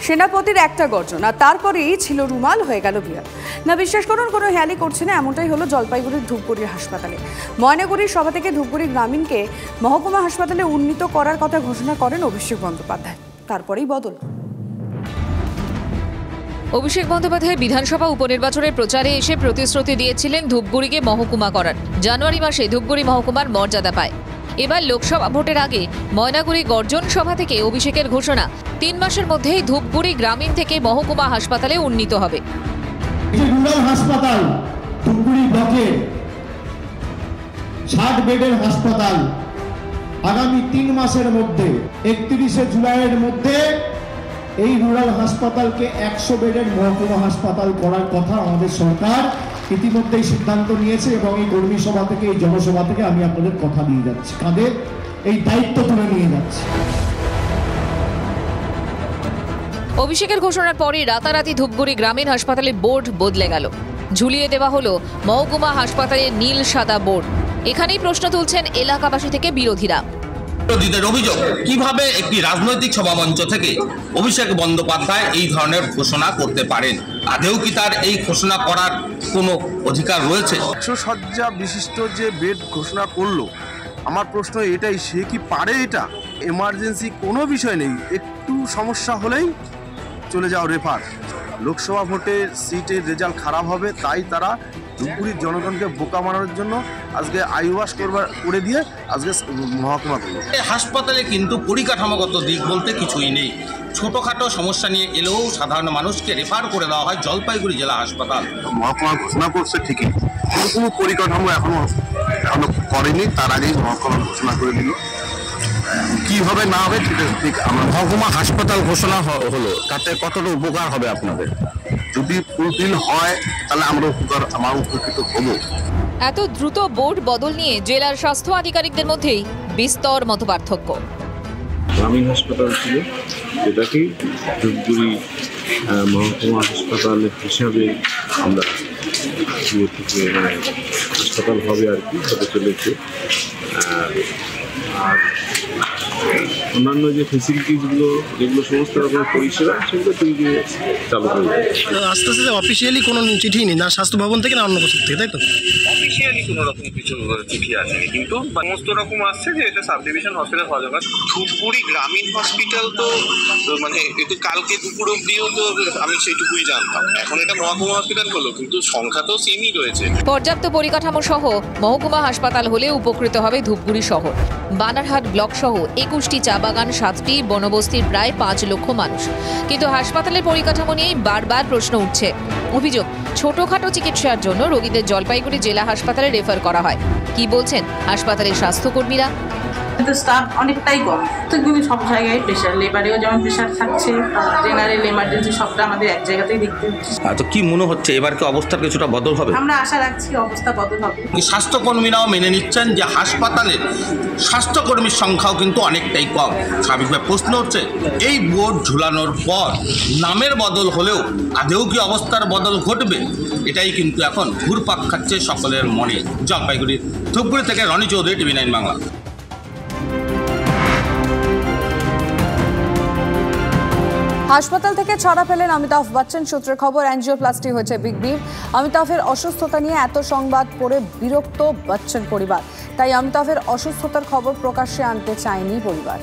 সেনাপতির একটা গর্জন আর তারপরেই ছিল রুমাল হয়ে গেল বিয়ার। না বিশ্বাস করুন, কোনো হেয়ালি করছে না, এমনটাই হলো জলপাইগুড়ির ধূপগুড়ির হাসপাতালে। ময়নাগুড়ির সভা থেকে ধূপগুড়ি গ্রামীণকে মহকুমা হাসপাতালে উন্নীত করার কথা ঘোষণা করেন অভিষেক বন্দ্যোপাধ্যায়। তারপরেই বদল। অভিষেক বন্দ্যোপাধ্যায় বিধানসভা উপনির্বাচনের প্রচারে এসে প্রতিশ্রুতি দিয়েছিলেন ধূপগুড়িকে মহকুমা করার। জানুয়ারি মাসে ধূপগুড়ি মহকুমার মর্যাদা পায়। এবার লোকসভা ভোটের আগে ময়নাগুড়ি গর্জন সভা থেকে অভিষেকের ঘোষণা, 3 মাসের মধ্যেই ধূপগুড়ি গ্রামীণ থেকে মহকুমা হাসপাতালে উন্নীত হবে। হাসপাতাল ধূপগুড়ি ব্লকে 60 বেডের হাসপাতাল আগামী 3 মাসের মধ্যে 31শে জুলাইয়ের মধ্যে এই রুরাল হাসপাতালকে 100 বেডের মহকুমা হাসপাতাল করার কথা আমাদের সরকার ইতিমধ্যেই সিদ্ধান্ত নিয়েছে এবং এই কর্মী সভা থেকে, এই জনসভা থেকে আমি আপনাদের কথা দিয়ে যাচ্ছি, কাঁধে এই দায়িত্ব তুলে নিয়ে যাচ্ছি। অভিষেকের ঘোষণার পরই রাতারাতি ধূপগুড়ি গ্রামীণ হাসপাতালের বোর্ড বদলে গেল। ঝুলিয়ে দেওয়া হলো মহকুমা হাসপাতালের নীল সাদা বোর্ড। এখানেই প্রশ্ন তুলছেন এলাকাবাসী থেকে বিরোধীরা। বিরোধীদের অভিযোগ, কিভাবে একটি রাজনৈতিক সভামঞ্চ থেকে অভিষেক বন্দ্যোপাধ্যায় এই ধরনের ঘোষণা করতে পারেন? আদেও কি তার এই ঘোষণা করার কোনো অধিকার রয়েছে? 100 শয্যা বিশিষ্ট যে বেড ঘোষণা করলো, আমার প্রশ্ন এটাই, সে কি পারে? এটা এমার্জেন্সি কোনো বিষয় নেই, একটু সমস্যা হলেই চলে যাও রেফার। লোকসভা ভোটের সিটের রেজাল্ট খারাপ হবে, তাই তারা ধূপগুড়ির জনগণকে বোকা মারার জন্য আজকে আইওয়াস করে দিয়ে আজকে মহকুমা করলো। হাসপাতালে কিন্তু পরিকাঠামোগত দিক বলতে কিছুই নেই। ছোটখাটো সমস্যা নিয়ে এলেও সাধারণ মানুষকে রেফার করে দেওয়া হয় জলপাইগুড়ি জেলা হাসপাতাল। মহকুমা ঘোষণা করছে ঠিকই, কোনো পরিকাঠামো এখনো করেনি, তার আগেই মহকুমা ঘোষণা করে দিল। কি হবে না হবে ঠিক আমরা মহকুমা হাসপাতাল ঘোষণা হলো, তাতে কতটা উপকার হবে আপনাদের? যদি ফুলফিল হয় তাহলে আমরা উপকৃত হব। এত দ্রুত বোর্ড বদল নিয়ে জেলার স্বাস্থ্য আধিকারিকদের মধ্যেই বিস্তর মতপার্থক্য। গ্রামীণ হাসপাতাল ছিল, যেটাকে ধূপগুড়ি মহকুমা হাসপাতাল হিসাবে আমরা হাসপাতাল হবে আর কি হতে চলেছে। আর অন্যান্য যে ফেসিলিটিসগুলো, যেগুলো সমস্ত রকমের পরিষেবা, সেগুলো তৈরি চালু হয়ে যায়। আস্তে আস্তে অফিসিয়ালি কোনো চিঠি নেই, না স্বাস্থ্য ভবন থেকে না অন্য কোথাও থেকে, তাই তো? অফিসিয়ালি কোনো রকম কিছু চিঠি আসেনি, কিন্তু সমস্ত রকম আসছে যে এটা সাব ডিভিশন হসপিটাল হওয়া দরকার। ধূপগুড়ি গ্রামীণ হসপিটাল তো মানে একটু কালকে দুপুর অব্দিও তো আমি সেইটুকুই জানতাম। এখন এটা মহকুমা হসপিটাল হলো, কিন্তু সংখ্যা তো সেমই রয়েছে। পর্যাপ্ত পরিকাঠামো সহ মহকুমা হাসপাতাল হলে উপকৃত হবে ধূপগুড়ি শহর, বানারহাট ব্লক সহ 21টি চা বাগান, 7টি বনবস্তির প্রায় 5 লক্ষ মানুষ। কিন্তু হাসপাতালের পরিকাঠামো নিয়েই বারবার প্রশ্ন উঠছে। অভিযোগ, ছোটখাটো চিকিৎসার জন্য রোগীদের জলপাইগুড়ি জেলা হাসপাতালে রেফার করা হয়। কি বলছেন হাসপাতালের স্বাস্থ্যকর্মীরা? কিন্তু স্টাফ অনেকটাই কম, তো কিন্তু সব জায়গায় প্রেশার, লেবারেও যেমন প্রেশার থাকছে, জেনারেল এমার্জেন্সি সবটা আমাদের এক জায়গাতেই দেখতে হচ্ছে। তো কি মনে হচ্ছে এবার কি অবস্থার কিছুটা বদল হবে? আমরা আশা রাখছি অবস্থা বদল হবে। স্বাস্থ্যকর্মীরাও মেনে নিচ্ছেন যে হাসপাতালের স্বাস্থ্যকর্মীর সংখ্যাও কিন্তু অনেকটাই কম। স্বাভাবিকভাবে প্রশ্ন হচ্ছে, এই বোর্ড ঝুলানোর পর নামের বদল হলেও আদেও কি অবস্থার বদল ঘটবে? এটাই কিন্তু এখন ঘুরপাক খাচ্ছে সকলের মনে। জলপাইগুড়ি ধূপগুড়ি থেকে রনি চৌধুরী, TV9 বাংলা। হাসপাতাল থেকে ছাড়া পেলেন অমিতাভ বচ্চন। সূত্রের খবর, অ্যাঞ্জিওপ্লাস্টি হয়েছে বিগ বির। অমিতাভের অসুস্থতা নিয়ে এত সংবাদ পড়ে বিরক্ত বচ্চন পরিবার, তাই অমিতাভের অসুস্থতার খবর প্রকাশ্যে আনতে চায়নি পরিবার।